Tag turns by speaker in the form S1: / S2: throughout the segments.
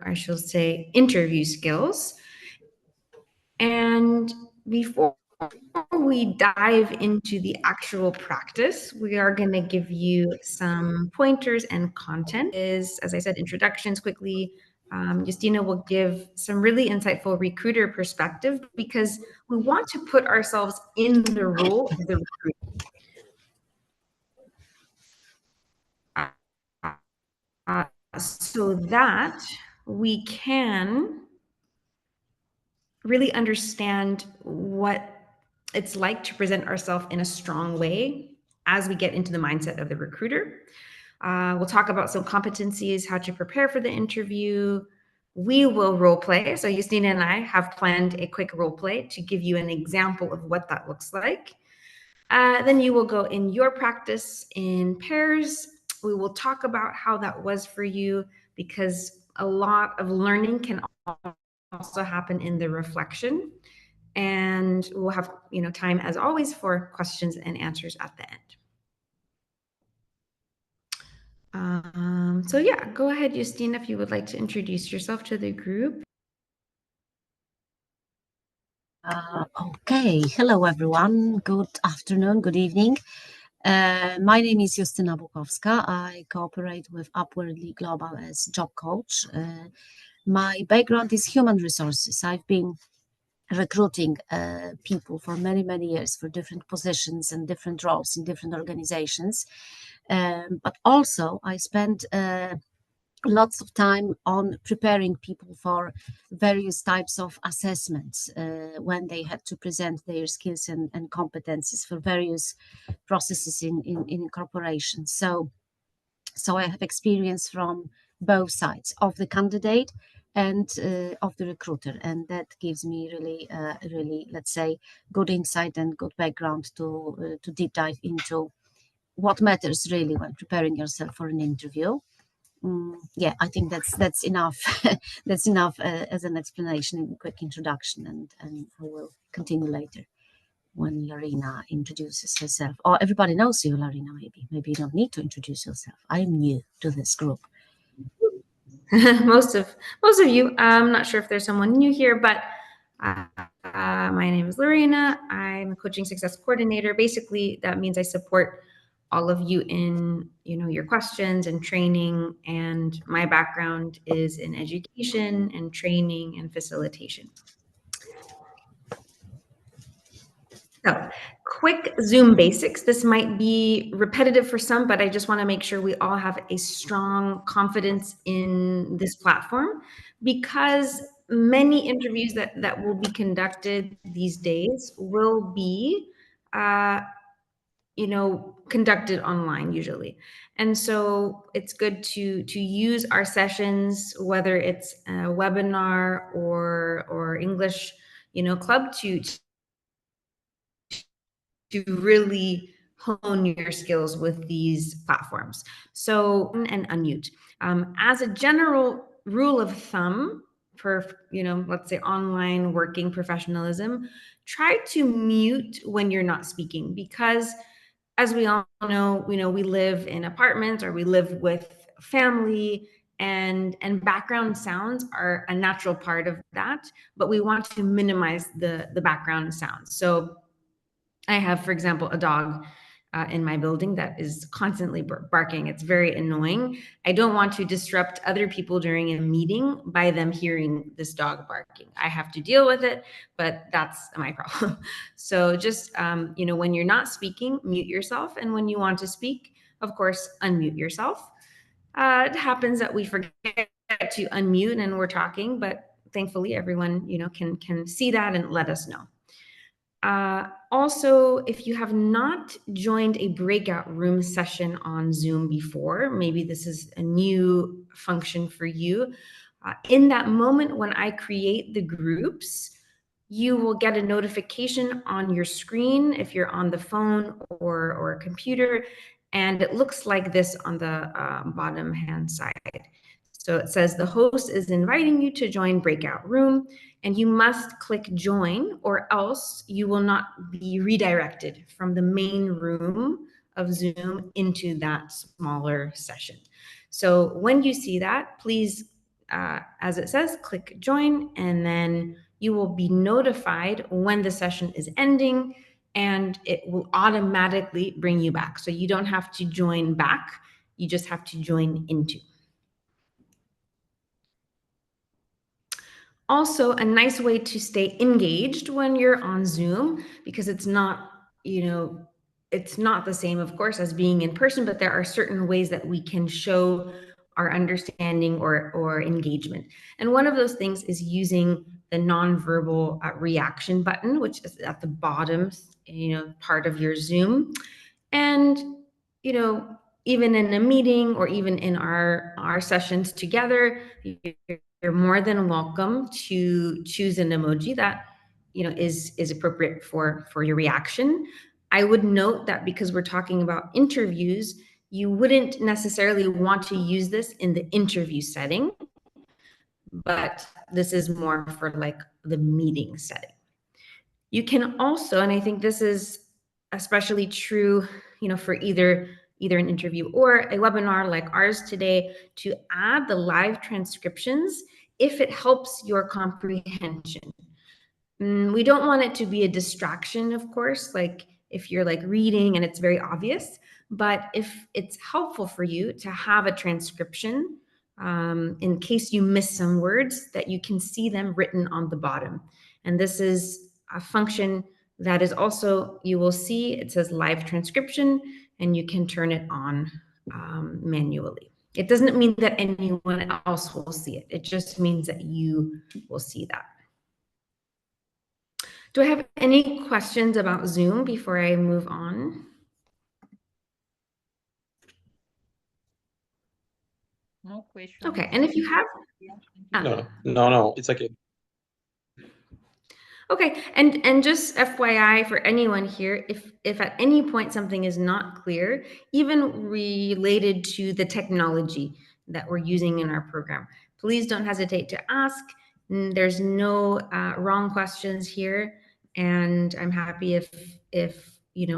S1: I should say, interview skills. And before we dive into the actual practice, we are going to give you some pointers and content. As I said, introductions quickly. Justina will give some really insightful recruiter perspective because we want to put ourselves in the role of the recruiter. So that we can really understand what it's like to present ourselves in a strong way as we get into the mindset of the recruiter. We'll talk about some competencies, how to prepare for the interview. We will role play. So Justina and I have planned a quick role play to give you an example of what that looks like. Then you will go in your practice in pairs. We will talk about how that was for you because a lot of learning can also happen in the reflection. And we'll have time, as always, for questions and answers at the end. So yeah, go ahead, Justina, if you would like to introduce yourself to the group.
S2: Okay, hello everyone. Good afternoon, good evening. My name is Justyna Bukowska. I cooperate with Upwardly Global as job coach. My background is human resources. I've been recruiting people for many, many years for different positions and different roles in different organizations. But also I spent lots of time on preparing people for various types of assessments when they had to present their skills and competencies for various processes in corporations. So I have experience from both sides of the candidate and of the recruiter, and that gives me really, let's say, good insight and good background to deep dive into what matters really when preparing yourself for an interview. Yeah, I think that's enough. That's enough as an explanation and quick introduction, and I will continue later when Larina introduces herself. Or everybody knows you, Larina. Maybe you don't need to introduce yourself. I am new to this group.
S1: most of you. I'm not sure if there's someone new here, but my name is Larina. I'm a coaching success coordinator. Basically, that means I support all of you in your questions and training, and my background is in education and training and facilitation. So, quick Zoom basics. This might be repetitive for some, but I just want to make sure we all have a strong confidence in this platform, because many interviews that will be conducted these days will be conducted online usually. And so it's good to use our sessions, whether it's a webinar or English, club, to really hone your skills with these platforms. So, and unmute. As a general rule of thumb for, let's say online working professionalism, try to mute when you're not speaking, because as we all know, we live in apartments or we live with family, and background sounds are a natural part of that, but we want to minimize the background sounds. So I have, for example, a dog in my building that is constantly barking. It's very annoying. I don't want to disrupt other people during a meeting by them hearing this dog barking. I have to deal with it, but that's my problem. So just, when you're not speaking, mute yourself. And when you want to speak, of course, unmute yourself. It happens that we forget to unmute and we're talking, but thankfully everyone, can see that and let us know. Also, if you have not joined a breakout room session on Zoom before, maybe this is a new function for you. In that moment when I create the groups, you will get a notification on your screen if you're on the phone or a computer, and it looks like this on the bottom hand side. So it says the host is inviting you to join breakout room, and you must click join, or else you will not be redirected from the main room of Zoom into that smaller session. So when you see that, please as it says, click join, and then you will be notified when the session is ending, and it will automatically bring you back. So you don't have to join back, you just have to join into. Also, a nice way to stay engaged when you're on Zoom, because it's not, it's not the same, of course, as being in person, but there are certain ways that we can show our understanding or engagement. And one of those things is using the nonverbal reaction button, which is at the bottom, part of your Zoom. And, even in a meeting or even in our sessions together, you're more than welcome to choose an emoji that is appropriate for your reaction. I would note that because we're talking about interviews, you wouldn't necessarily want to use this in the interview setting, but this is more for like the meeting setting. You can also, and I think this is especially true, for either an interview or a webinar like ours today, to add the live transcriptions if it helps your comprehension. We don't want it to be a distraction, of course, like if you're like reading and it's very obvious, but if it's helpful for you to have a transcription, in case you miss some words, that you can see them written on the bottom. And this is a function that is also, you will see, it says live transcription, and you can turn it on manually. It doesn't mean that anyone else will see it. It just means that you will see that. Do I have any questions about Zoom before I move on?
S3: No question.
S1: Okay, and if you have...
S4: No, it's okay.
S1: Okay, and just FYI for anyone here, if at any point something is not clear, even related to the technology that we're using in our program, please don't hesitate to ask. There's no wrong questions here, and I'm happy if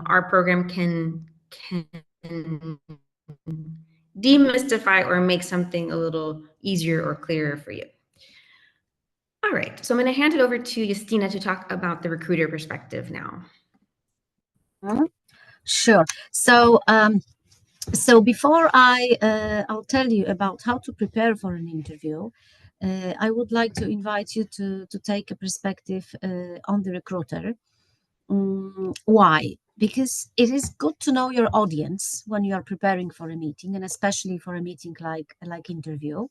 S1: our program can demystify or make something a little easier or clearer for you. All right, so I'm going to hand it over to Justina to talk about the recruiter perspective now.
S2: Sure. So, before I'll tell you about how to prepare for an interview, I would like to invite you to take a perspective on the recruiter. Why? Because it is good to know your audience when you are preparing for a meeting, and especially for a meeting like interview.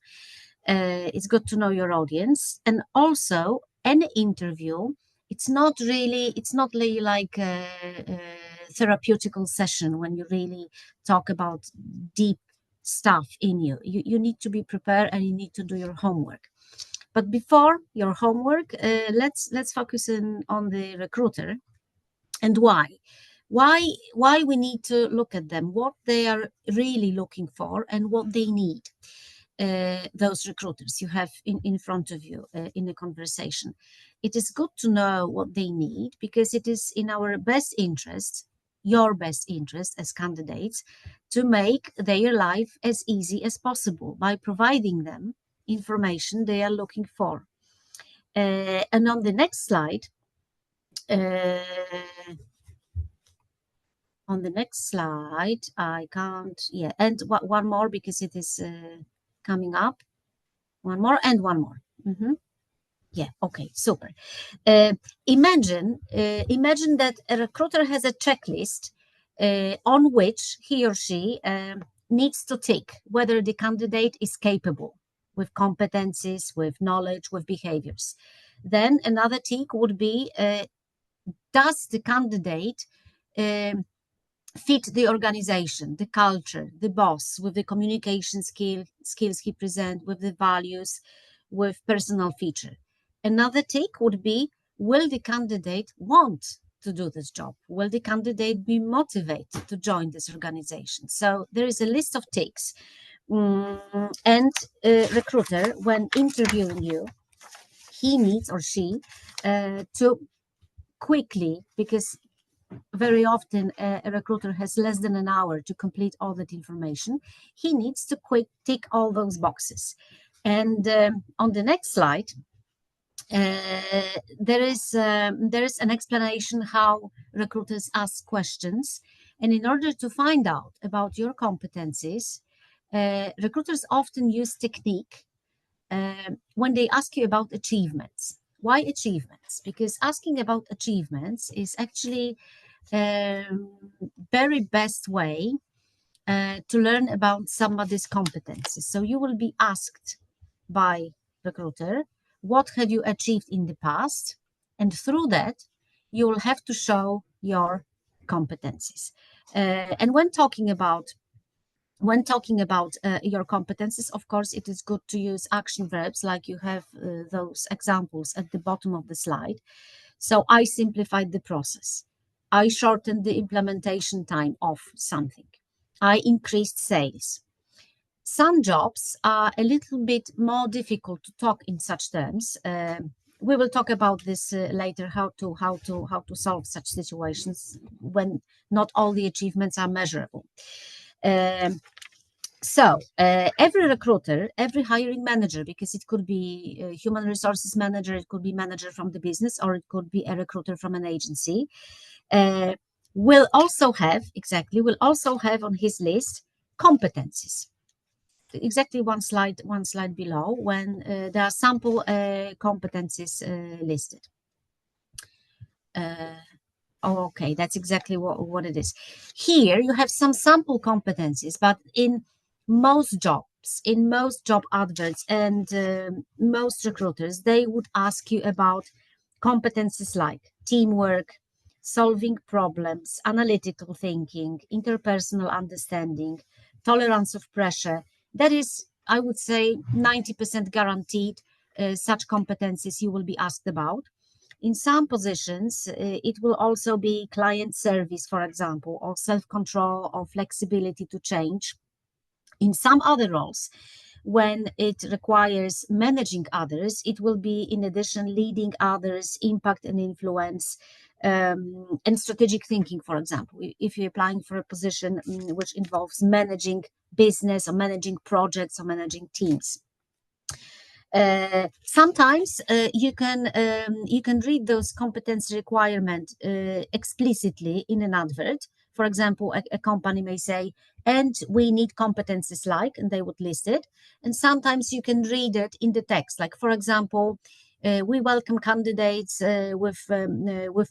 S2: It's good to know your audience, and also any interview, it's not really like a therapeutical session when you really talk about deep stuff in you. You need to be prepared, and you need to do your homework. But before your homework, let's focus on the recruiter and why we need to look at them, what they are really looking for, and what they need. Those recruiters you have in front of you in a conversation. It is good to know what they need, because it is in our best interest, your best interest as candidates, to make their life as easy as possible by providing them information they are looking for. And on the next slide, I can't, and one more, because it is coming up. One more and one more. Yeah, okay, super. Imagine that a recruiter has a checklist on which he or she needs to tick whether the candidate is capable, with competencies, with knowledge, with behaviors. Then another tick would be, does the candidate fit the organization, the culture, the boss, with the communication skills he presents, with the values, with personal feature. Another tick would be, will the candidate want to do this job? Will the candidate be motivated to join this organization? So there is a list of ticks. And a recruiter, when interviewing you, he needs or she to quickly, because very often a recruiter has less than an hour to complete all that information, he needs to quick tick all those boxes. And on the next slide, there is an explanation how recruiters ask questions. And in order to find out about your competencies, recruiters often use technique when they ask you about achievements. Why achievements? Because asking about achievements is actually very best way to learn about somebody's competencies. So you will be asked by recruiter, what have you achieved in the past? And through that, you will have to show your competencies. And when talking about your competencies, of course, it is good to use action verbs like you have those examples at the bottom of the slide. So I simplified the process. I shortened the implementation time of something. I increased sales. Some jobs are a little bit more difficult to talk in such terms. We will talk about this later, how to solve such situations when not all the achievements are measurable. So every recruiter, every hiring manager, because it could be a human resources manager, it could be manager from the business, or it could be a recruiter from an agency, will also have on his list competencies. Exactly one slide below, when there are sample competencies listed. Okay, that's exactly what it is. Here you have some sample competencies, but in most jobs, in most job adverts and most recruiters, they would ask you about competencies like teamwork, solving problems, analytical thinking, interpersonal understanding, tolerance of pressure. That is, I would say, 90% guaranteed such competencies you will be asked about. In some positions, it will also be client service, for example, or self-control or flexibility to change. In some other roles, when it requires managing others, it will be, in addition, leading others, impact and influence, and strategic thinking, for example. If you're applying for a position which involves managing business or managing projects or managing teams. Sometimes you can read those competence requirements explicitly in an advert. For example, a company may say, and we need competencies like, and they would list it. And sometimes you can read it in the text. Like, for example, we welcome candidates with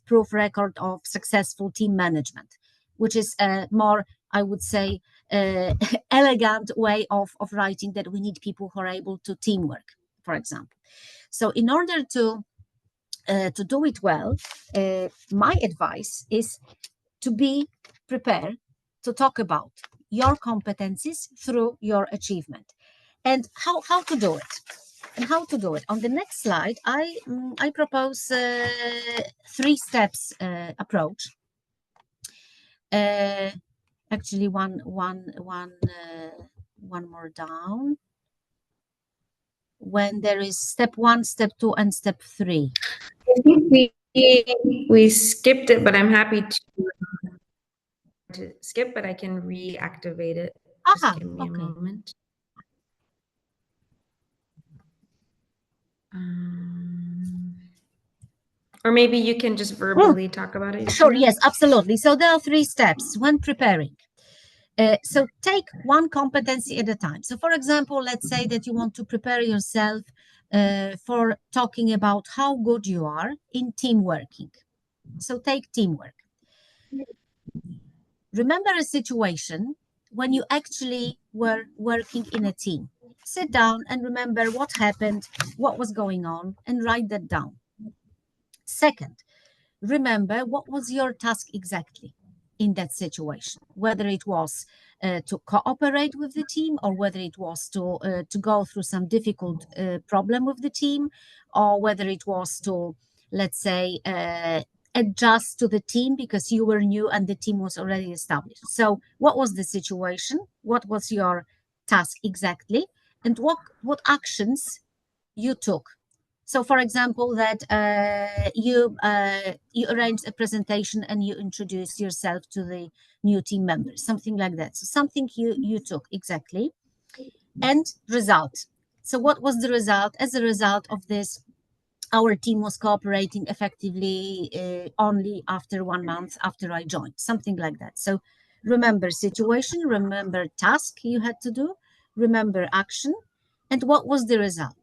S2: proof record of successful team management, which is more, I would say, elegant way of writing that we need people who are able to teamwork, for example. So in order to do it well, my advice is to be prepared to talk about your competencies through your achievement and how to do it. And how to do it. On the next slide, I propose 3 steps approach. Actually, one more down. When there is step 1, step 2, and step 3.
S1: I think we skipped it, but I'm happy to skip, but I can reactivate it. Just give me a moment. Or maybe you can just verbally talk about it.
S2: Sure, yes, absolutely. So there are 3 steps when preparing. So take one competency at a time. So for example, let's say that you want to prepare yourself for talking about how good you are in team working. So take teamwork. Remember a situation when you actually were working in a team. Sit down and remember what happened, what was going on, and write that down. Second, remember what was your task exactly in that situation, whether it was to cooperate with the team, or whether it was to go through some difficult problem with the team, or whether it was to, let's say, adjust to the team because you were new and the team was already established. So what was the situation? What was your task exactly? And what actions you took? So, for example, that you arranged a presentation and you introduced yourself to the new team members, something like that. So something you took exactly. And result. So what was the result? As a result of this, our team was cooperating effectively only after 1 month after I joined, something like that. So remember situation, remember task you had to do, remember action, and what was the result.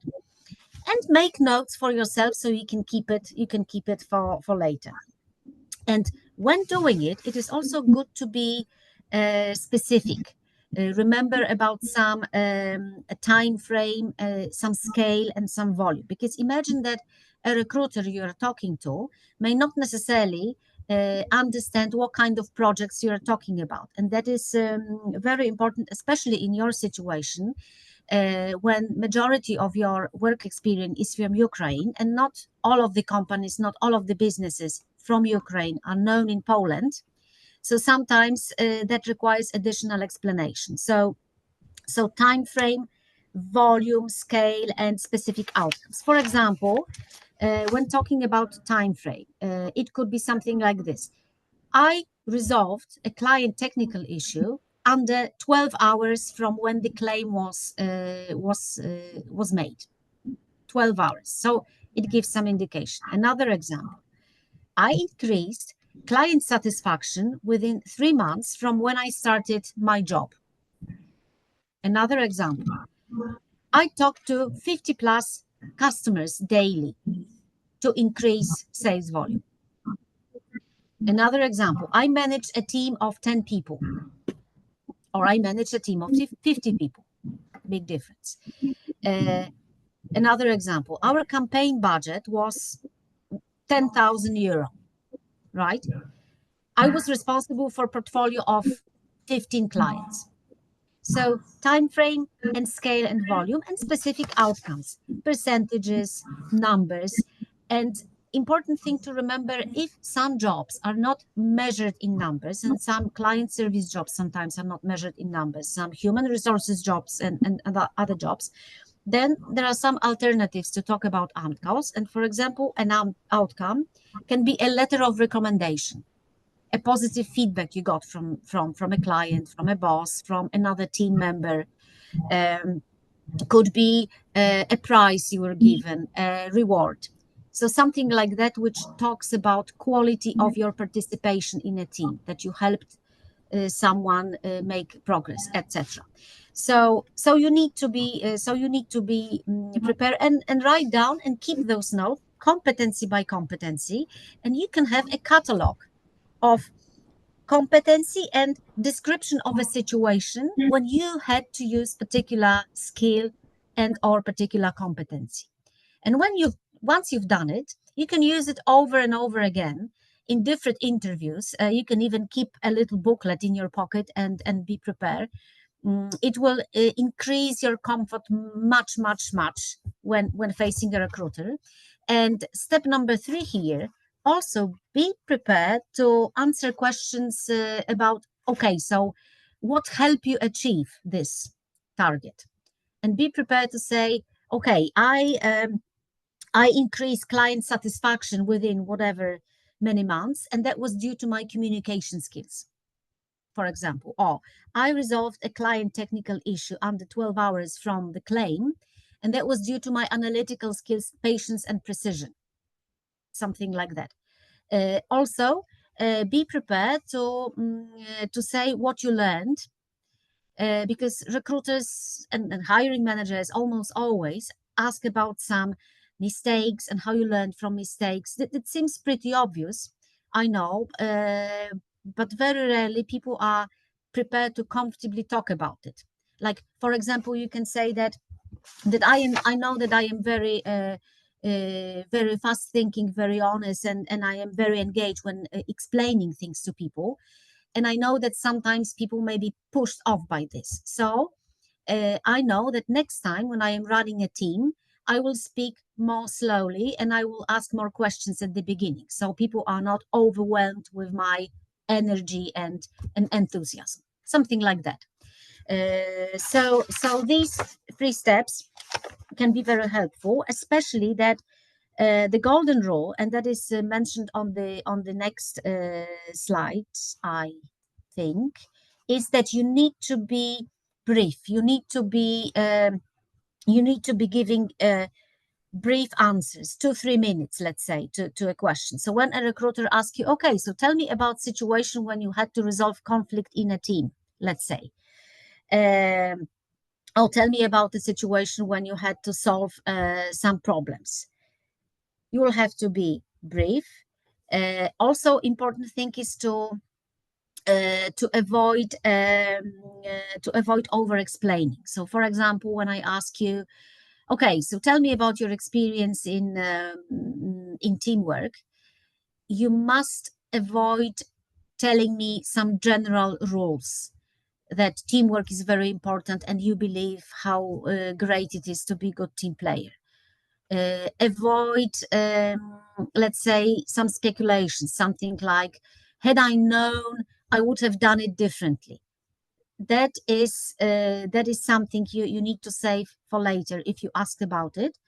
S2: And make notes for yourself so you can keep it for later. And when doing it, it is also good to be specific. Remember about some a time frame, some scale, and some volume. Because imagine that a recruiter you are talking to may not necessarily understand what kind of projects you are talking about, and that is very important, especially in your situation. When majority of your work experience is from Ukraine, and not all of the companies, not all of the businesses from Ukraine are known in Poland. So sometimes that requires additional explanation. So time frame, volume, scale, and specific outcomes. For example, when talking about time frame, it could be something like this. I resolved a client technical issue under 12 hours from when the claim was made. 12 hours. So it gives some indication. Another example. I increased client satisfaction within 3 months from when I started my job. Another example. I talked to 50 plus customers daily to increase sales volume. Another example. I managed a team of 10 people, or I managed a team of 50 people. Big difference. Another example. Our campaign budget was 10,000 euro, right? I was responsible for a portfolio of 15 clients. So time frame and scale and volume and specific outcomes, percentages, numbers. And important thing to remember, if some jobs are not measured in numbers, and some client service jobs sometimes are not measured in numbers, some human resources jobs and other jobs, then there are some alternatives to talk about outcomes. And for example, an outcome can be a letter of recommendation, a positive feedback you got from a client, from a boss, from another team member. Could be a prize you were given, a reward. So something like that, which talks about quality of your participation in a team, that you helped someone make progress, etc. So you need to be prepared and write down and keep those notes, competency by competency, and you can have a catalog of competency and description of a situation when you had to use particular skill and or particular competency. And once you've done it, you can use it over and over again in different interviews. You can even keep a little booklet in your pocket and be prepared. It will increase your comfort much when facing a recruiter. And step number 3 here, also be prepared to answer questions about, okay, so what helped you achieve this target? And be prepared to say, okay, I increased client satisfaction within whatever many months, and that was due to my communication skills, for example. Or I resolved a client technical issue under 12 hours from the claim, and that was due to my analytical skills, patience, and precision. Something like that. Also, be prepared to say what you learned, because recruiters and hiring managers almost always ask about some mistakes and how you learned from mistakes. It seems pretty obvious, I know, but very rarely people are prepared to comfortably talk about it. Like, for example, you can say that I know that I am very very fast thinking, very honest, and I am very engaged when explaining things to people. And I know that sometimes people may be pushed off by this. So I know that next time when I am running a team, I will speak more slowly and I will ask more questions at the beginning, so people are not overwhelmed with my energy and enthusiasm, something like that. So these 3 steps can be very helpful, especially that the golden rule, and that is mentioned on the next slide, I think, is that you need to be brief. You need to be you need to be giving brief answers, 2-3 minutes, let's say, to a question. So when a recruiter asks you, okay, so tell me about situation when you had to resolve conflict in a team, let's say. Or tell me about the situation when you had to solve some problems. You will have to be brief. Also, important thing is to avoid over explaining. So, for example, when I ask you, okay, so tell me about your experience in teamwork, you must avoid telling me some general rules that teamwork is very important and you believe how great it is to be a good team player. Avoid, let's say, some speculation, something like, had I known, I would have done it differently. That is something you need to save for later if you ask about it.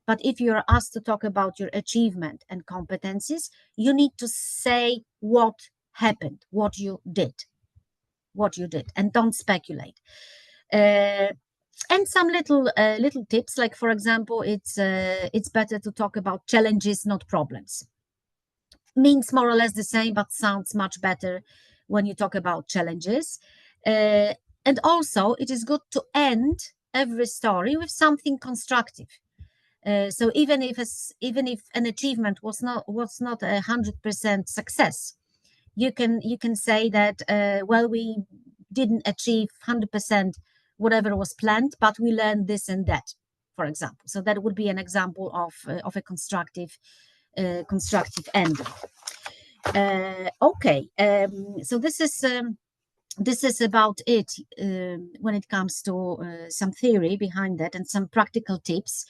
S2: But if you're asked to talk about your achievement and competencies, you need to say what happened, what you did, and don't speculate. And some little tips, like, for example, it's better to talk about challenges, not problems. Means more or less the same, but sounds much better when you talk about challenges. And also, it is good to end every story with something constructive. So even if an achievement was not 100% success, you can say that well, we didn't achieve 100% whatever was planned, but we learned this and that, for example. So that would be an example of a constructive ending. Okay, so this is about it when it comes to some theory behind that and some practical tips.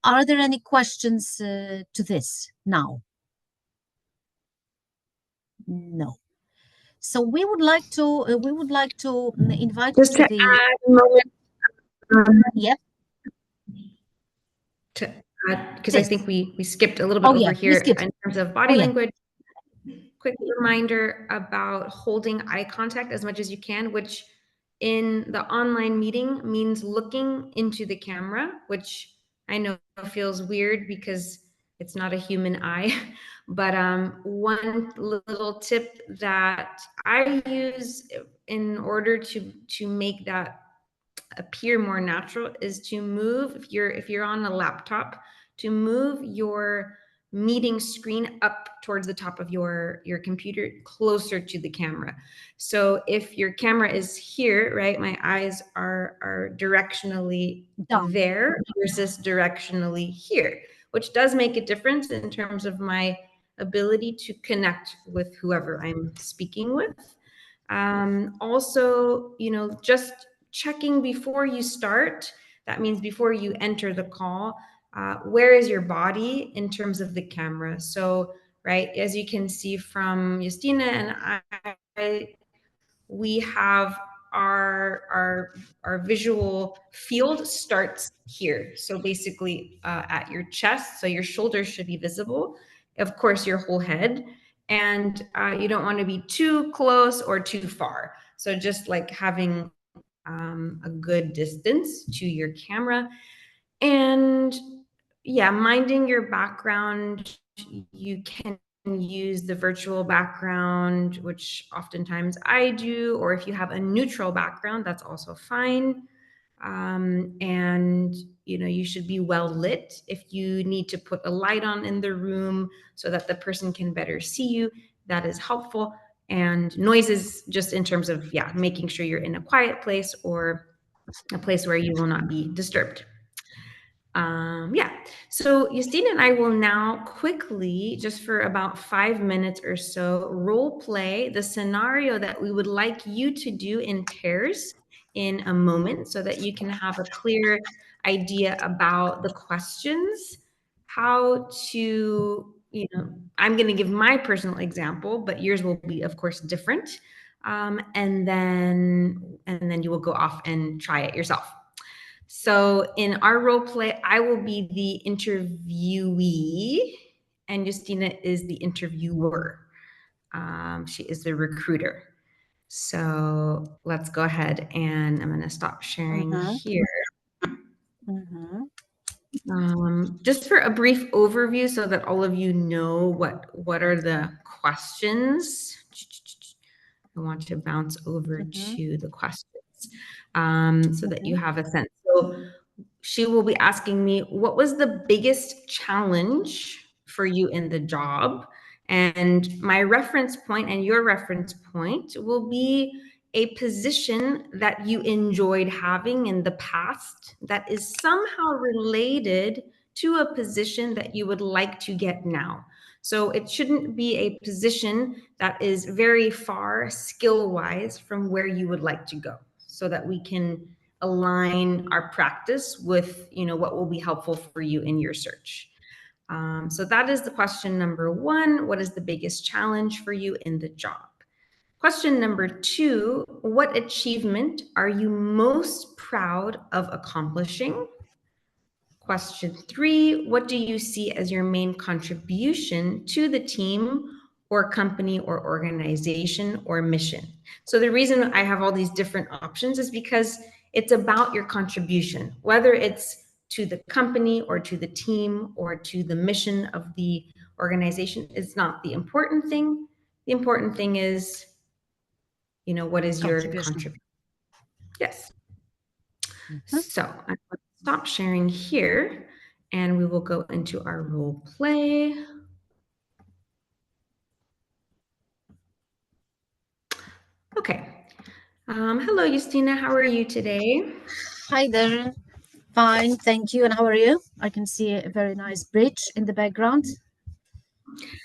S2: Are there any questions to this now? No. So we would like to invite
S1: Just
S2: you
S1: to
S2: to the
S1: add a moment.
S2: Yep.
S1: To add, because I
S2: Please.
S1: think we skipped a little bit
S2: Oh,
S1: over
S2: yeah, we
S1: here
S2: skipped.
S1: in terms of body
S2: Oh, yeah.
S1: language. Quick reminder about holding eye contact as much as you can, which in the online meeting means looking into the camera, which I know feels weird because it's not a human eye. But one little tip that I use in order to make that appear more natural is to move, if you're on a laptop, to move your meeting screen up towards the top of your computer, closer to the camera. So if your camera is here, right, my eyes are directionally
S2: Down
S1: there versus directionally here, which does make a difference in terms of my ability to connect with whoever I'm speaking with. Also, just checking before you start, that means before you enter the call, where is your body in terms of the camera? So, right, as you can see from Justina and I, we have our visual field starts here. So basically at your chest, so your shoulders should be visible, of course your whole head, and you don't want to be too close or too far. So just like having a good distance to your camera. And yeah, minding your background, you can use the virtual background, which oftentimes I do, or if you have a neutral background, that's also fine. And you should be well lit. If you need to put a light on in the room so that the person can better see you, that is helpful. And noises, just in terms of making sure you're in a quiet place or a place where you will not be disturbed. So Justina and I will now quickly, just for about 5 minutes or so, role play the scenario that we would like you to do in pairs in a moment, so that you can have a clear idea about the questions, how to, I'm going to give my personal example, but yours will be, of course, different. And then you will go off and try it yourself. So in our role play, I will be the interviewee and Justina is the interviewer. She is the recruiter. So let's go ahead and I'm going to stop sharing here. Just for a brief overview so that all of you know what are the questions. I want to bounce over to the questions so that you have a sense. So she will be asking me, what was the biggest challenge for you in the job? And my reference point and your reference point will be a position that you enjoyed having in the past that is somehow related to a position that you would like to get now. So it shouldn't be a position that is very far skill-wise from where you would like to go, so that we can align our practice with, what will be helpful for you in your search. So that is the question number one. What is the biggest challenge for you in the job? Question number two, what achievement are you most proud of accomplishing? Question three, what do you see as your main contribution to the team or company or organization or mission? So the reason I have all these different options is because it's about your contribution, whether it's to the company or to the team or to the mission of the organization. It's not the important thing. The important thing is, what is your contribution? Yes. So I'm going to stop sharing here and we will go into our role play. Okay. Hello, Justina. How are you today?
S2: Hi there. Fine, thank you. And how are you? I can see a very nice bridge in the background.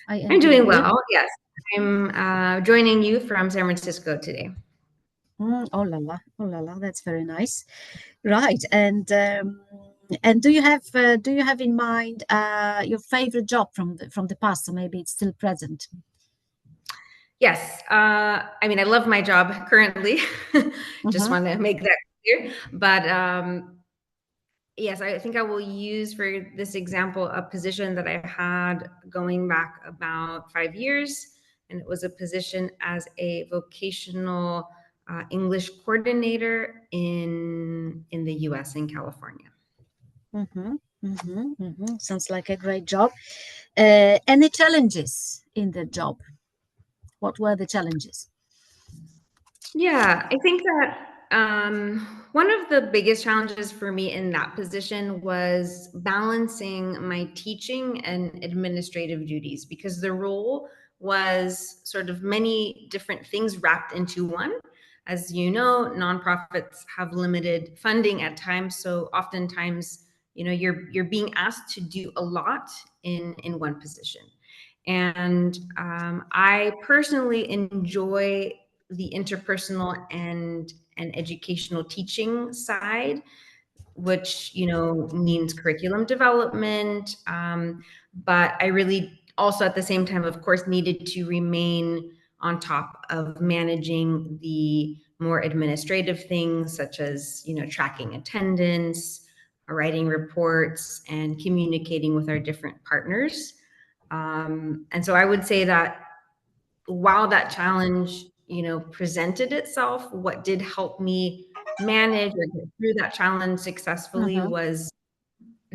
S1: I'm doing well. Yes, I'm joining you from San Francisco today.
S2: Oh la la, that's very nice. Right, and do you have in mind your favorite job from the past, or maybe it's still present?
S1: Yes, I mean, I love my job currently. Just want to make that clear. But yes, I think I will use for this example a position that I had going back about 5 years, and it was a position as a vocational English coordinator in the U.S. in California.
S2: Sounds like a great job. Any challenges in the job? What were the challenges?
S1: Yeah, I think that one of the biggest challenges for me in that position was balancing my teaching and administrative duties, because the role was sort of many different things wrapped into one. As you know, nonprofits have limited funding at times, so oftentimes, you're being asked to do a lot in one position. And I personally enjoy the interpersonal and educational teaching side, which means curriculum development. But I really also at the same time, of course, needed to remain on top of managing the more administrative things, such as tracking attendance, writing reports, and communicating with our different partners. And so I would say that while that challenge, presented itself, what did help me manage or get through that challenge successfully was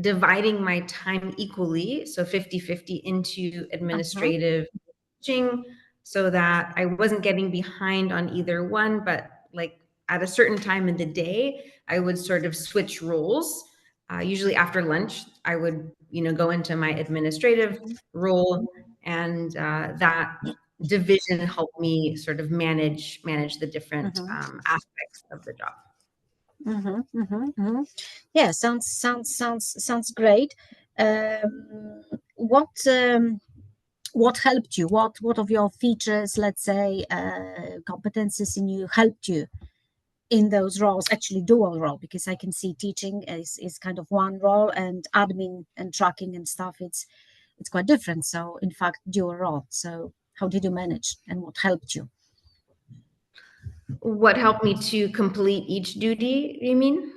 S1: dividing my time equally, so 50-50 into administrative teaching, so that I wasn't getting behind on either one, but like at a certain time in the day, I would sort of switch roles. Usually after lunch, I would, go into my administrative role, and that division helped me sort of manage the different aspects of the job.
S2: Yeah, sounds great. What helped you? What of your features, let's say, competencies in you helped you in those roles? Actually, dual role, because I can see teaching is kind of one role, and admin and tracking and stuff, it's quite different. So, in fact, dual role. So, how did you manage, and what helped you?
S1: What helped me to complete each duty, you mean?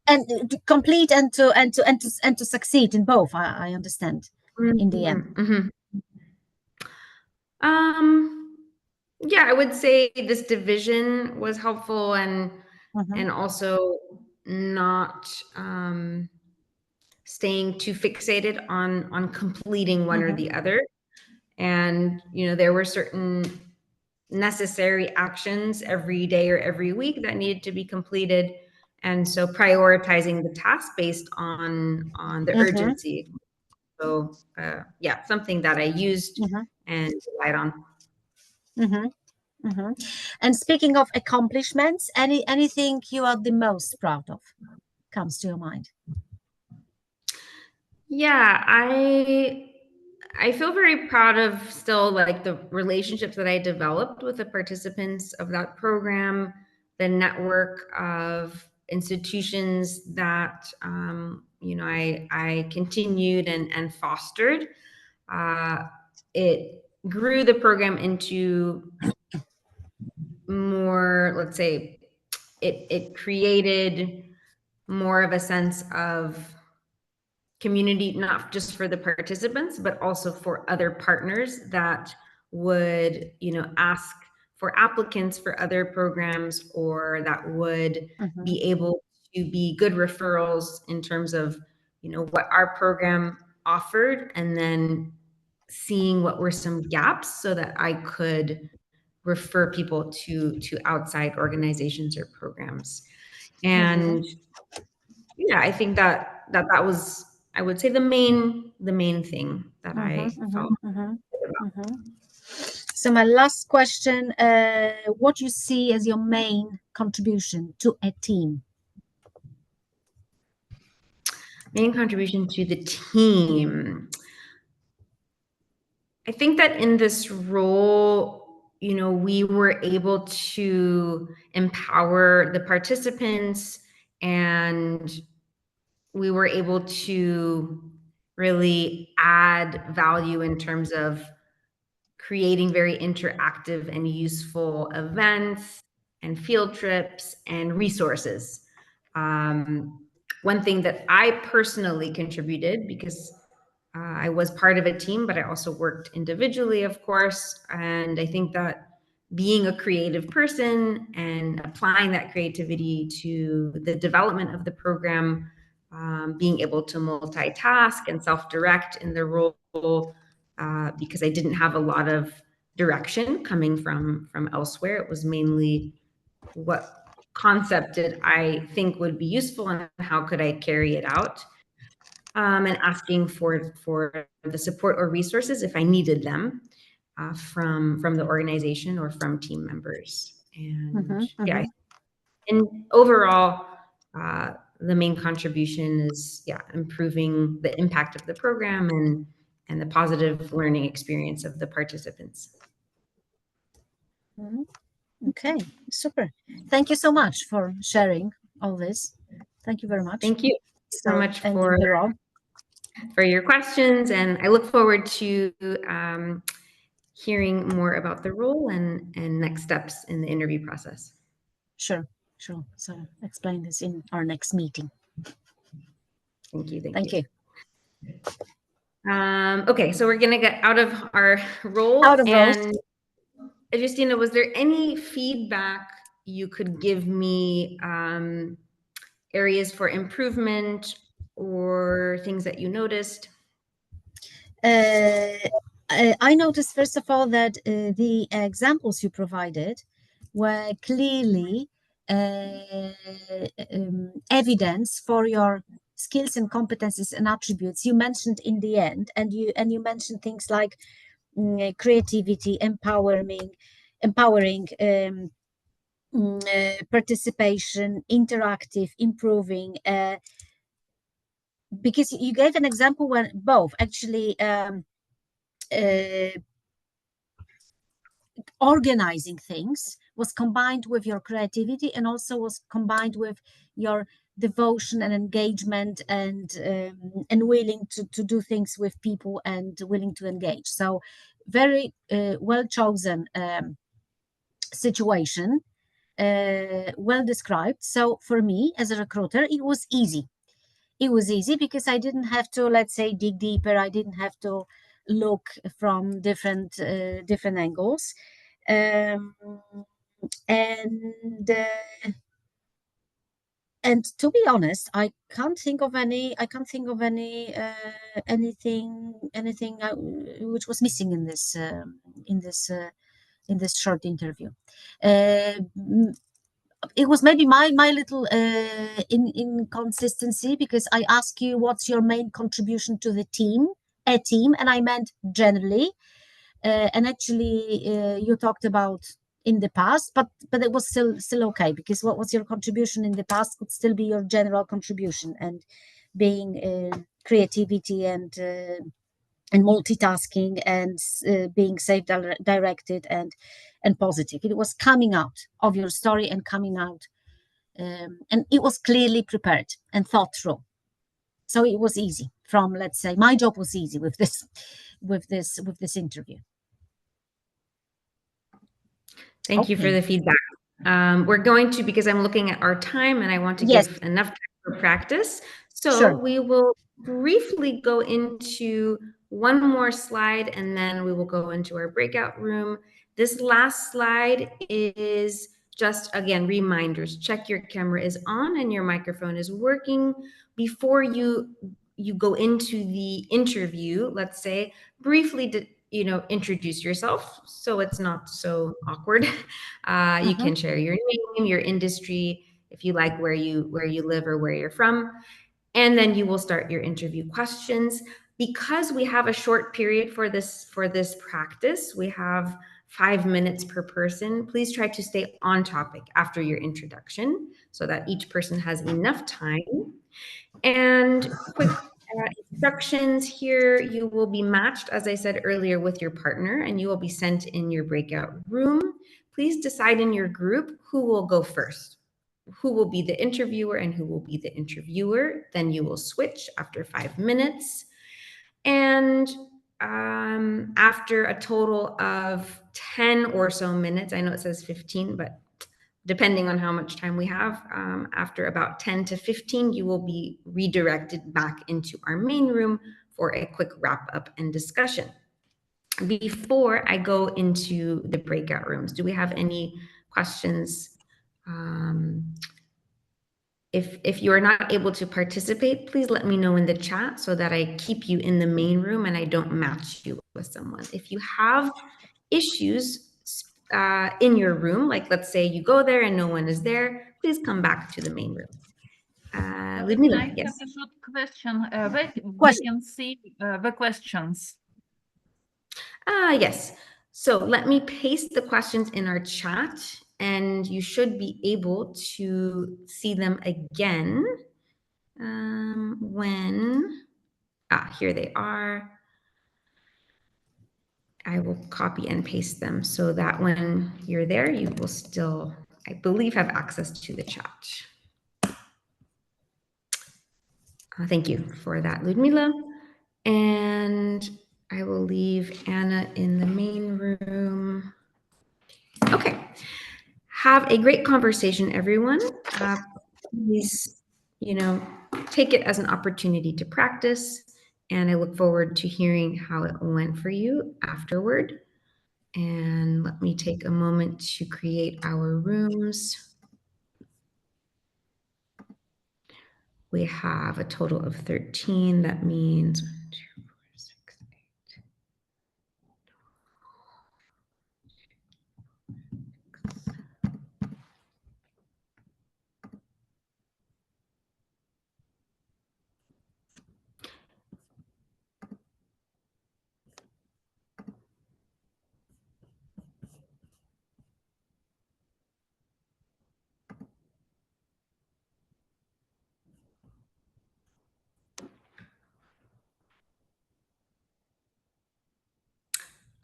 S2: And to complete and to succeed in both. I understand in the end.
S1: Yeah, I would say this division was helpful, and also not staying too fixated on completing one or
S2: Mhm.
S1: the other. And, you know, there were certain necessary actions every day or every week that needed to be completed. And so prioritizing the task based on the
S2: Mhm.
S1: urgency. So yeah, something that I used
S2: Mhm.
S1: and relied on.
S2: Mhm. Mhm. And speaking of accomplishments, anything you are the most proud of comes to your mind?
S1: Yeah, I feel very proud of still like the relationships that I developed with the participants of that program, the network of institutions that you know I continued and fostered. It grew the program into more, let's say, it created more of a sense of community, not just for the participants, but also for other partners that would, you know, ask for applicants for other programs, or that would
S2: Mhm.
S1: be able to be good referrals in terms of, you know, what our program offered, and then seeing what were some gaps so that I could refer people to outside organizations or programs. And yeah, I think that was, I would say, the main thing that I felt.
S2: So my last question, what you see as your main contribution to a team?
S1: Main contribution to the team. I think that in this role, you know, we were able to empower the participants, and we were able to really add value in terms of creating very interactive and useful events and field trips and resources. One thing that I personally contributed, because I was part of a team, but I also worked individually, of course. And I think that being a creative person and applying that creativity to the development of the program, being able to multitask and self-direct in the role, because I didn't have a lot of direction coming from elsewhere. It was mainly what concept did I think would be useful and how could I carry it out, and asking for the support or resources if I needed them, from the organization or from team members. And yeah, and overall, the main contribution is, yeah, improving the impact of the program and the positive learning experience of the participants.
S2: Okay, super. Thank you so much for sharing all this. Thank you very much.
S1: Thank you so much
S2: ending the role.
S1: for your questions, and I look forward to hearing more about the role and next steps in the interview process.
S2: Sure. So explain this in our next meeting.
S1: Thank you.
S2: Thank you.
S1: Okay, so we're gonna get out of our role. And Justina, was there any feedback you could give me, areas for improvement or things that you noticed?
S2: I noticed, first of all, that the examples you provided were clearly evidence for your skills and competencies and attributes you mentioned in the end, and you mentioned things like creativity, empowering, participation, interactive, improving. Because you gave an example when both actually organizing things was combined with your creativity, and also was combined with your devotion and engagement, and willing to do things with people and willing to engage. So very well chosen situation, well described. So for me as a recruiter, it was easy. It was easy because I didn't have to, let's say, dig deeper. I didn't have to look from different angles. And And to be honest, I can't think of any. I can't think of any anything which was missing in this in this in this short interview. It was maybe my little inconsistency, because I asked you what's your main contribution to the team, a team, and I meant generally. And actually, you talked about in the past, but it was still okay, because what was your contribution in the past could still be your general contribution, and being creativity and multitasking and being self-directed and positive. It was coming out of your story and coming out, and it was clearly prepared and thought through. So it was easy. From, let's say, my job was easy with this interview.
S1: Thank you for
S2: Okay.
S1: the feedback. We're going to, because I'm looking at our time and I want to
S2: Yes.
S1: give enough time for practice. So
S2: Sure.
S1: we will briefly go into one more slide and then we will go into our breakout room. This last slide is just, again, reminders. Check your camera is on and your microphone is working. Before you go into the interview, let's say, briefly introduce yourself so it's not so awkward. You can share your name, your industry, if you like, where you live or where you're from, and then you will start your interview questions. Because we have a short period for this practice, we have 5 minutes per person. Please try to stay on topic after your introduction so that each person has enough time. And quick instructions here: you will be matched, as I said earlier, with your partner, and you will be sent in your breakout room. Please decide in your group who will go first, who will be the interviewer and who will be the interviewer. Then you will switch after 5 minutes. And after a total of 10 or so minutes, I know it says 15, but depending on how much time we have, after about 10 to 15, you will be redirected back into our main room for a quick wrap up and discussion. Before I go into the breakout rooms, do we have any questions? If you are not able to participate, please let me know in the chat so that I keep you in the main room and I don't match you with someone. If you have issues in your room, like let's say you go there and no one is there, please come back to the main room. Ludmila,
S3: I
S1: yes.
S3: have a short question. Where we can see the questions?
S1: Yes. So let me paste the questions in our chat and you should be able to see them again when, here they are. I will copy and paste them so that when you're there, you will still, I believe, have access to the chat. Thank you for that, Ludmila. And I will leave Anna in the main room. Okay. Have a great conversation, everyone. Please, take it as an opportunity to practice. And I look forward to hearing how it went for you afterward. And let me take a moment to create our rooms. We have a total of 13. That means 1, 2, 4, 6, 8.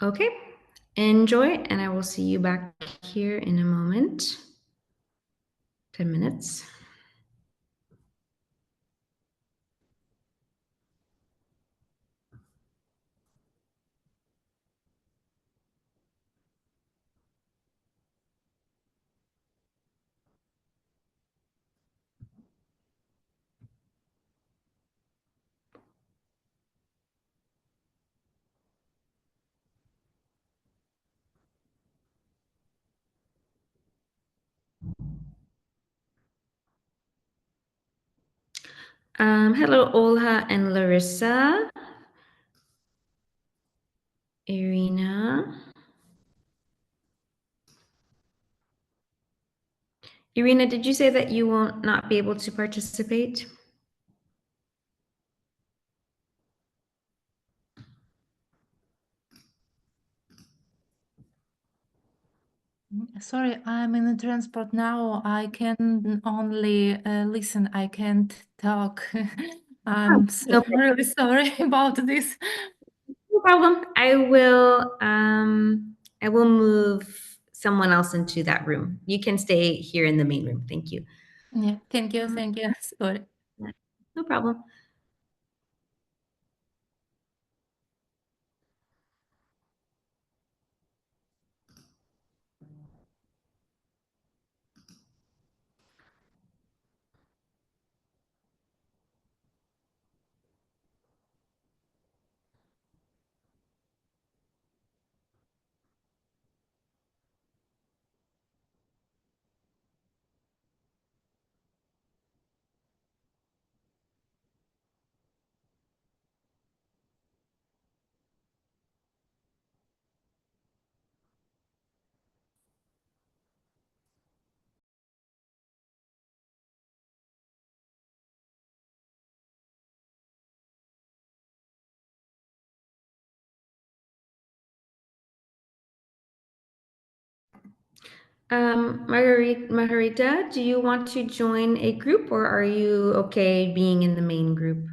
S1: Okay, enjoy, and I will see you back here in a moment. 10 minutes. Hello, Olha and Larissa. Irina. Irina, did you say that you will not be able to participate?
S3: Sorry, I'm in the transport now. I can only listen. I can't talk. I'm
S1: no
S3: really sorry about this.
S1: No problem. I will move someone else into that room. You can stay here in the main room. Thank you.
S3: Yeah, thank you, thank you. Sorry.
S1: No problem. Margarita, do you want to join a group or are you okay being in the main group?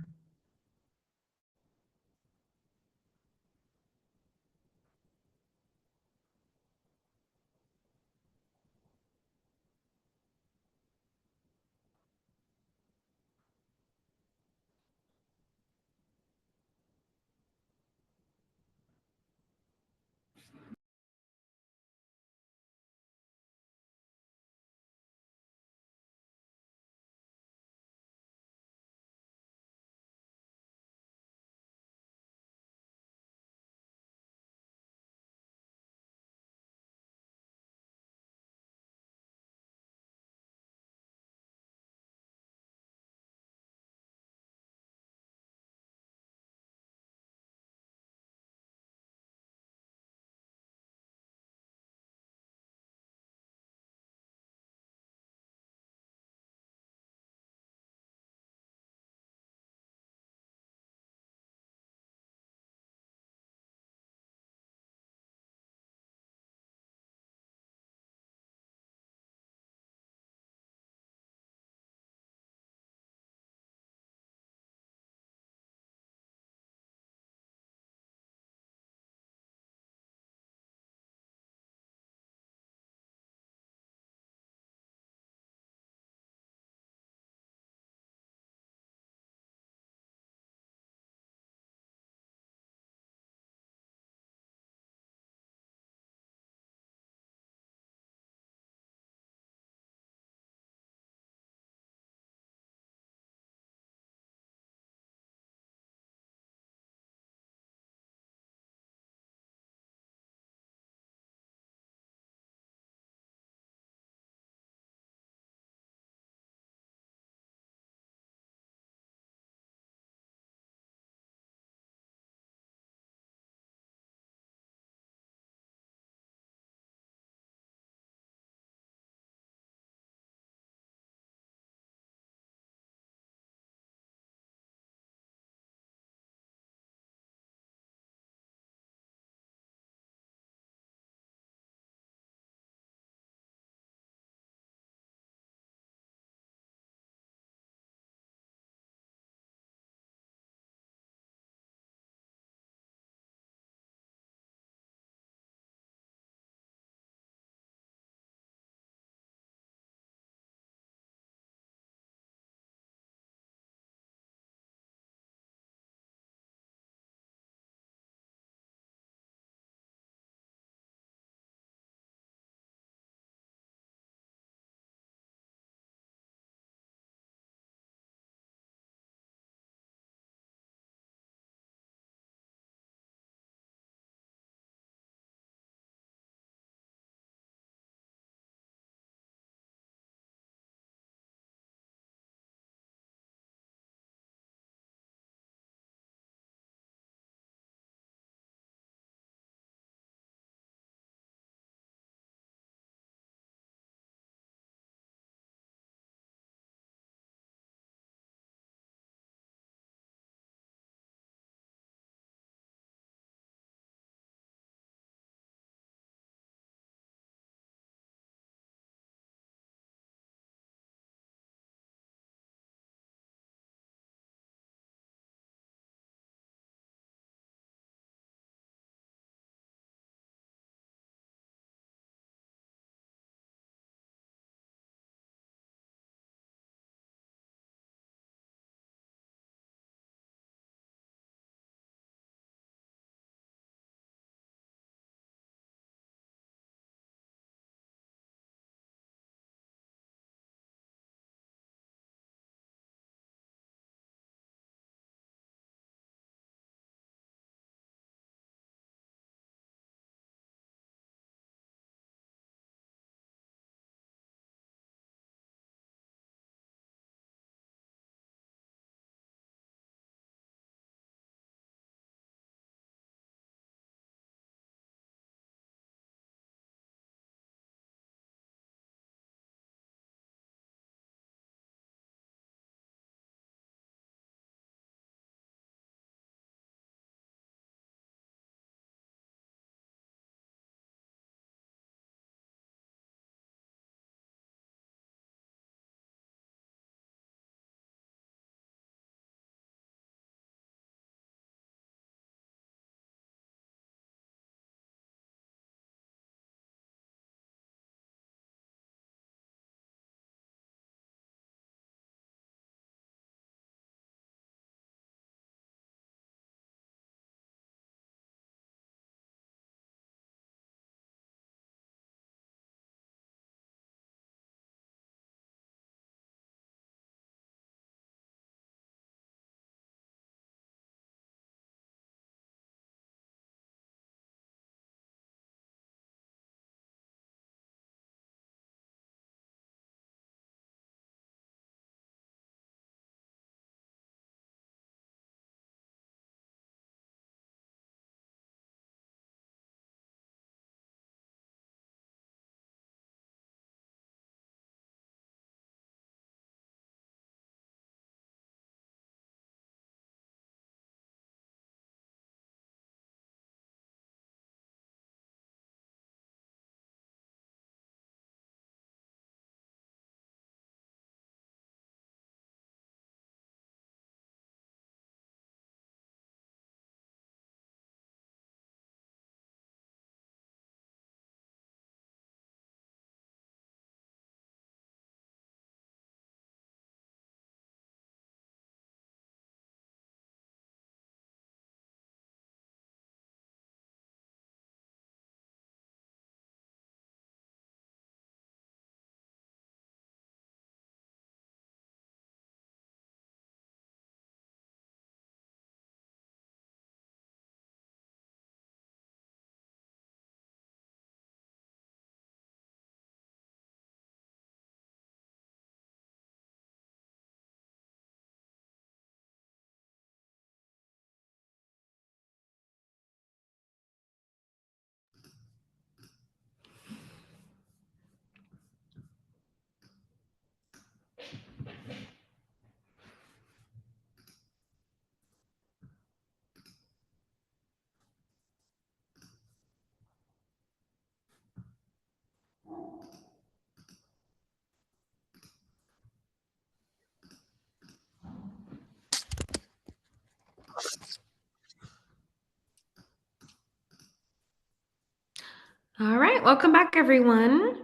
S1: All right, welcome back, everyone.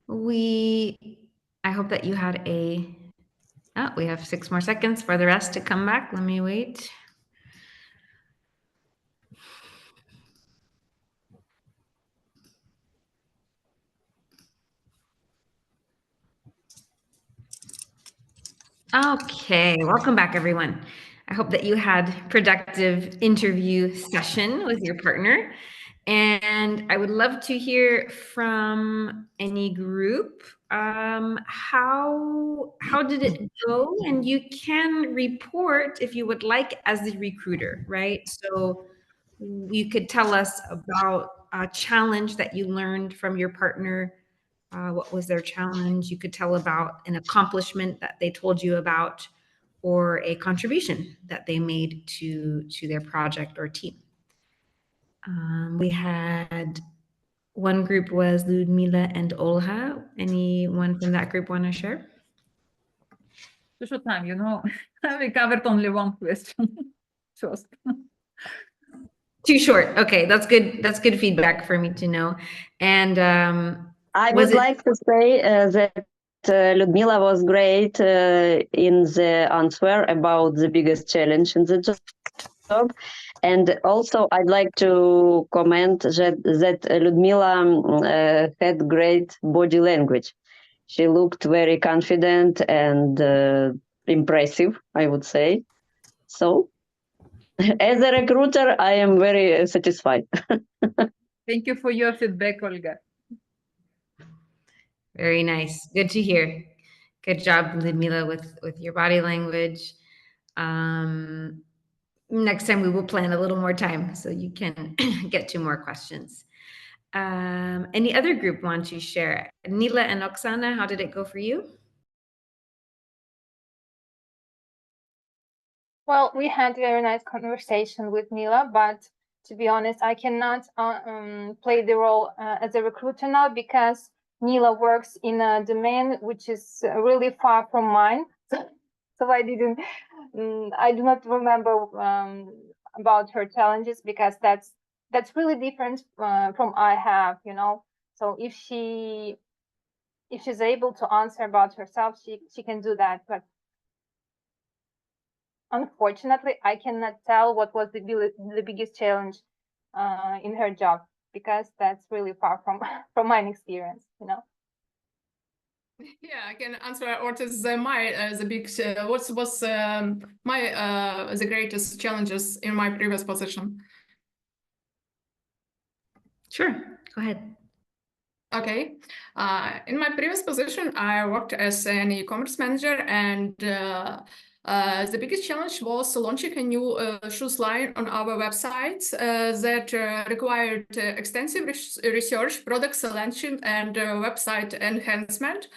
S1: I hope that you had we have 6 more seconds for the rest to come back. Let me wait. Okay, welcome back, everyone. I hope that you had productive interview session with your partner. And I would love to hear from any group. How did it go? And you can report if you would like as the recruiter, right? So you could tell us about a challenge that you learned from your partner. What was their challenge? You could tell about an accomplishment that they told you about, or a contribution that they made to their project or team. We had one group was Ludmila and Olha. Anyone from that group want to share?
S3: Too short time, we covered only one question first.
S1: Too short. Okay, that's good. That's good feedback for me to know. And
S5: I
S1: was
S5: would
S1: it-
S5: like to say that Ludmila was great in the answer about the biggest challenge in the job. And also, I'd like to comment that Ludmila had great body language. She looked very confident and impressive, I would say. So, as a recruiter, I am very satisfied.
S3: Thank you for your feedback, Olga.
S1: Very nice. Good to hear. Good job, Ludmila, with your body language. Next time we will plan a little more time so you can get to more questions. Any other group want to share? Nila and Oksana, how did it go for you?
S6: Well, we had a very nice conversation with Nila, but to be honest, I cannot play the role as a recruiter now because Nila works in a domain which is really far from mine. So I do not remember about her challenges because that's really different from I have, So if she's able to answer about herself, she can do that, but unfortunately, I cannot tell what was the biggest challenge in her job because that's really far from from my experience,
S7: Yeah, I can answer what is my the big what was my the greatest challenges in my previous position.
S1: Sure, go ahead.
S7: Okay. In my previous position, I worked as an e-commerce manager, and the biggest challenge was launching a new shoes line on our website that required extensive research, product selection, and website enhancement.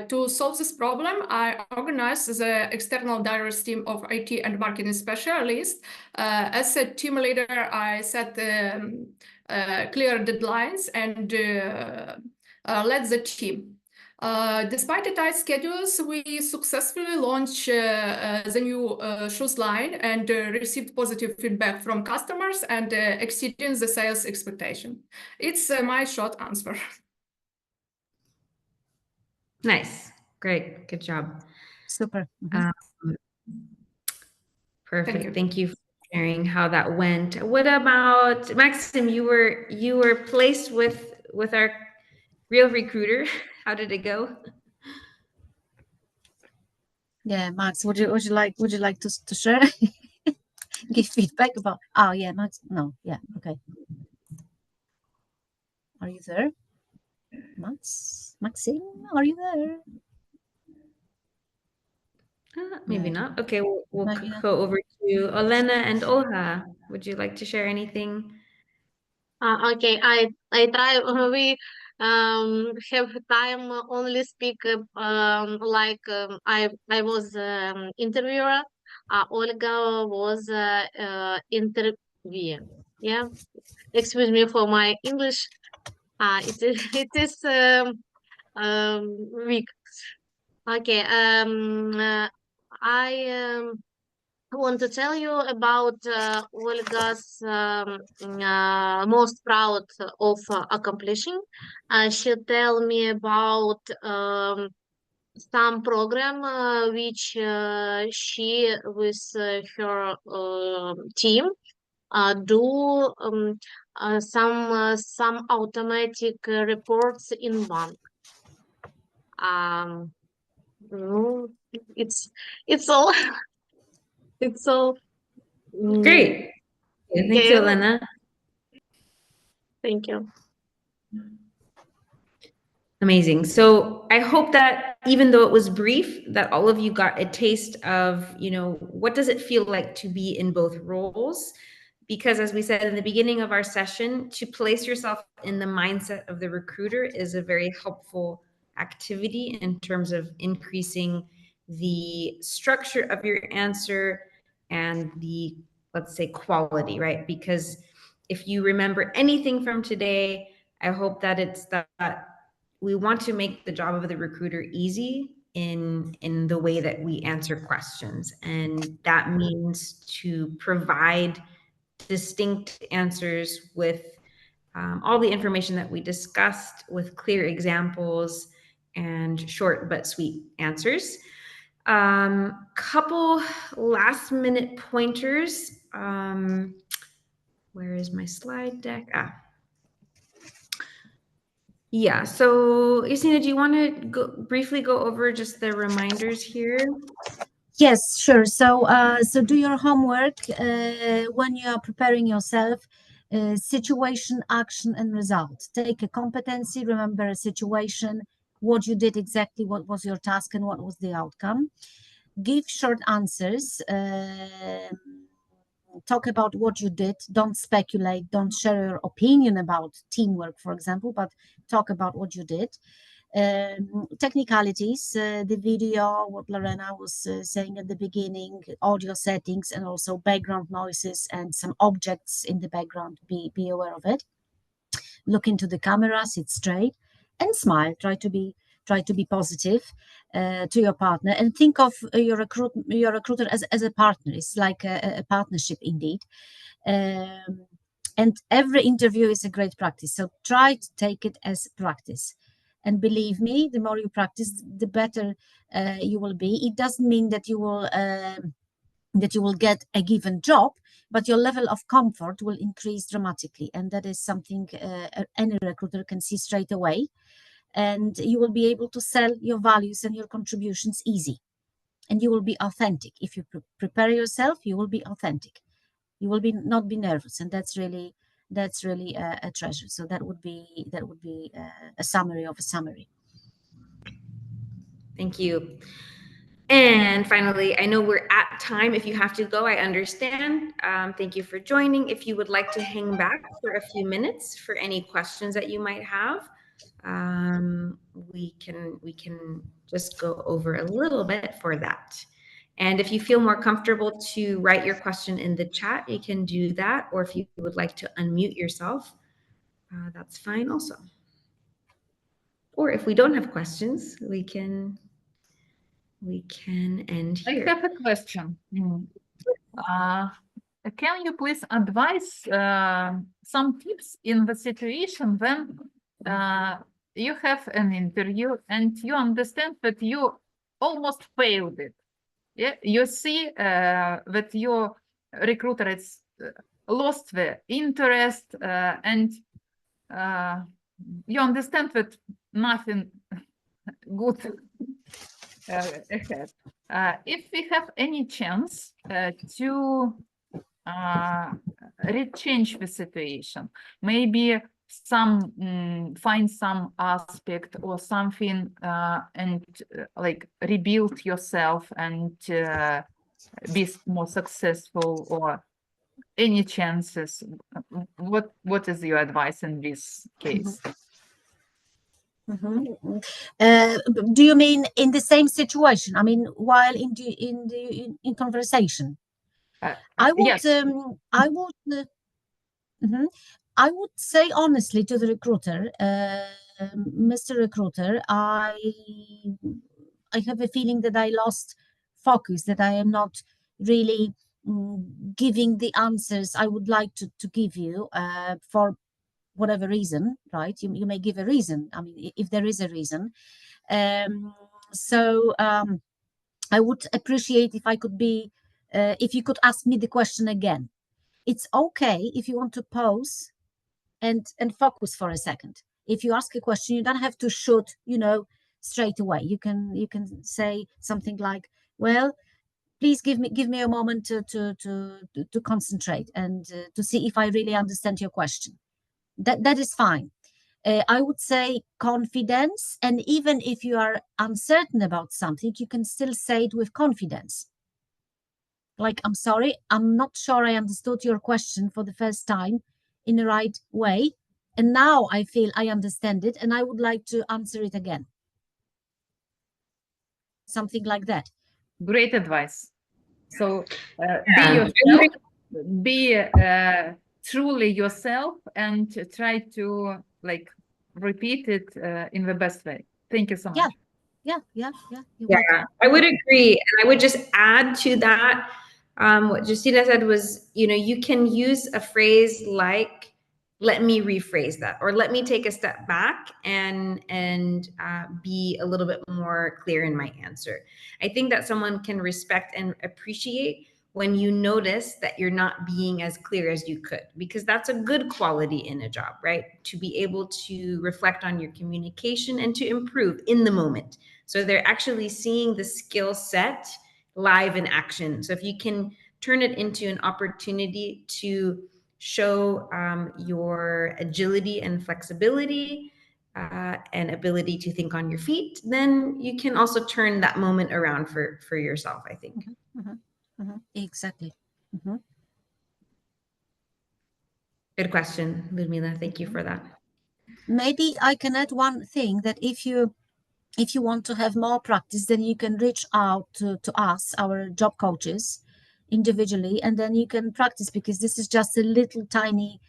S7: To solve this problem, I organized the external diverse team of IT and marketing specialists. As a team leader, I set clear deadlines and led the team. Despite the tight schedules, we successfully launched the new shoes line and received positive feedback from customers and exceeding the sales expectation. It's my short answer.
S1: Nice, great, good job.
S2: Super.
S1: Perfect. Thank you for sharing how that went. What about Maxim? You were placed with our real recruiter. How did it go?
S2: Yeah, Max, would you like to share? Give feedback about yeah, Max. No, yeah, okay. Are you there? Maxim, are you there?
S1: Maybe
S2: No.
S1: not. Okay, we'll
S2: Maybe not.
S1: go over to Olena and Olha. Would you like to share anything?
S8: Okay, I try. We have time only speak like I was interviewer. Olga was interviewer. Yeah, excuse me for my English. It is weak. Okay. I want to tell you about Olga's most proud of accomplishing. She tell me about some program which she with her team do some automatic reports in bank. No, it's all it's all
S1: Great. Thank you,
S8: okay.
S1: Elena.
S8: Thank you.
S1: Amazing. So I hope that even though it was brief, that all of you got a taste of, what does it feel like to be in both roles? Because as we said in the beginning of our session, to place yourself in the mindset of the recruiter is a very helpful activity in terms of increasing the structure of your answer and the, let's say, quality, right? Because if you remember anything from today, I hope that it's that we want to make the job of the recruiter easy in the way that we answer questions. And that means to provide distinct answers with all the information that we discussed, with clear examples and short but sweet answers. Couple last minute pointers. Where is my slide deck? Yeah, so Yasina, do you want to briefly go over just the reminders here?
S2: Yes, sure. So, so do your homework when you are preparing yourself. Situation, action, and result. Take a competency. Remember a situation, what you did exactly, what was your task, and what was the outcome. Give short answers. Talk about what you did. Don't speculate. Don't share your opinion about teamwork, for example, but talk about what you did. Technicalities, the video, what Lorena was saying at the beginning, audio settings, and also background noises and some objects in the background. Be aware of it. Look into the camera, sit straight, and smile. Try to be positive to your partner, and think of your recruiter as a partner. It's like a partnership indeed. And every interview is a great practice. So try to take it as practice. And believe me, the more you practice, the better you will be. It doesn't mean that you will get a given job, but your level of comfort will increase dramatically. And that is something any recruiter can see straight away. And you will be able to sell your values and your contributions easy. And you will be authentic. If you prepare yourself, you will be authentic. You will not be nervous. And that's really a treasure. So that would be a summary of a summary.
S1: Thank you. And finally, I know we're at time. If you have to go, I understand. Thank you for joining. If you would like to hang back for a few minutes for any questions that you might have, we can just go over a little bit for that. And if you feel more comfortable to write your question in the chat, you can do that. Or if you would like to unmute yourself, that's fine also. Or if we don't have questions, we can end here.
S3: I have a question. Can you please advise some tips in the situation when you have an interview and you understand that you almost failed it? Yeah, you see that your recruiter has lost the interest and you understand that nothing good ahead. If we have any chance to rechange the situation, maybe find some aspect or something and like rebuild yourself and be more successful, or any chances, what is your advice in this case?
S2: Do you mean in the same situation? I mean, while in conversation? I would
S3: Yes.
S2: I would say honestly to the recruiter, Mr. Recruiter, I have a feeling that I lost focus, that I am not really giving the answers I would like to give you for whatever reason, right? You may give a reason, I mean, if there is a reason. So I would appreciate if I could be, if you could ask me the question again. It's okay if you want to pause and focus for a second. If you ask a question, you don't have to shoot, you know, straight away. You can say something like, well, please give me a moment to concentrate and to see if I really understand your question. That is fine. I would say confidence, and even if you are uncertain about something, you can still say it with confidence. Like, I'm sorry, I'm not sure I understood your question for the first time in the right way, and now I feel I understand it, and I would like to answer it again. Something like that.
S3: Great advice. So
S1: Yeah.
S3: be truly yourself and try to like repeat it in the best way. Thank you so much.
S2: Yeah. You're
S1: Yeah,
S2: welcome.
S1: I would agree. And I would just add to that, what Justina said was, you know, you can use a phrase like, let me rephrase that, or let me take a step back and be a little bit more clear in my answer. I think that someone can respect and appreciate when you notice that you're not being as clear as you could, because that's a good quality in a job, right? To be able to reflect on your communication and to improve in the moment. So they're actually seeing the skill set live in action. So if you can turn it into an opportunity to show your agility and flexibility and ability to think on your feet, then you can also turn that moment around for yourself, I think.
S2: Exactly.
S1: Good question, Ludmila. Thank you for that.
S2: Maybe I can add one thing, that if you want to have more practice, then you can reach out to us, our job coaches, individually, and then you can practice, because this is just a little tiny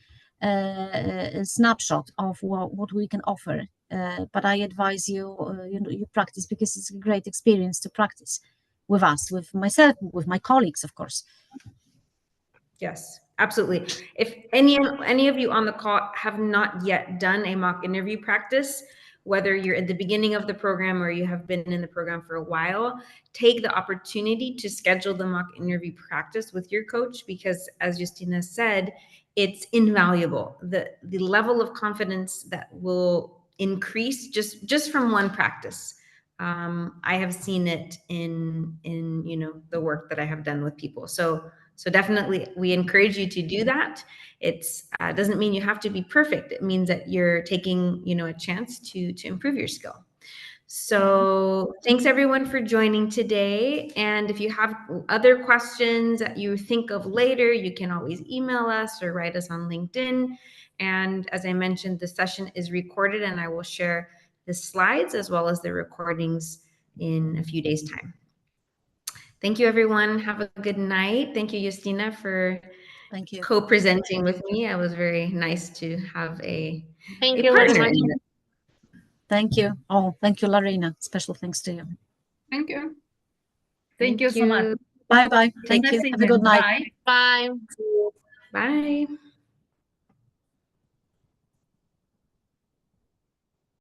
S2: snapshot of what we can offer. But I advise you, you practice, because it's a great experience to practice with us, with myself, with my colleagues, of course.
S1: Yes, absolutely. If any of you on the call have not yet done a mock interview practice, whether you're at the beginning of the program or you have been in the program for a while, take the opportunity to schedule the mock interview practice with your coach, because as Justina said, it's invaluable. The level of confidence that will increase just from one practice. I have seen it in you know, the work that I have done with people. So definitely we encourage you to do that. It's doesn't mean you have to be perfect. It means that you're taking, you know, a chance to improve your skill. So thanks everyone for joining today. And if you have other questions that you think of later, you can always email us or write us on LinkedIn. And as I mentioned, the session is recorded, and I will share the slides as well as the recordings in a few days' time. Thank you, everyone. Have a good night. Thank you, Justina, for
S2: Thank you.
S1: co-presenting with me. It was very nice to have a
S8: Thank
S1: a
S8: you very
S1: partner
S8: much.
S1: in this.
S2: Thank you. Oh, thank you, Lorena. Special thanks to you.
S7: Thank you.
S3: Thank you so much.
S2: Bye-bye. Thank
S3: Nice
S2: you. Have a
S3: evening.
S2: good night.
S3: Bye.
S8: Bye.
S1: Bye.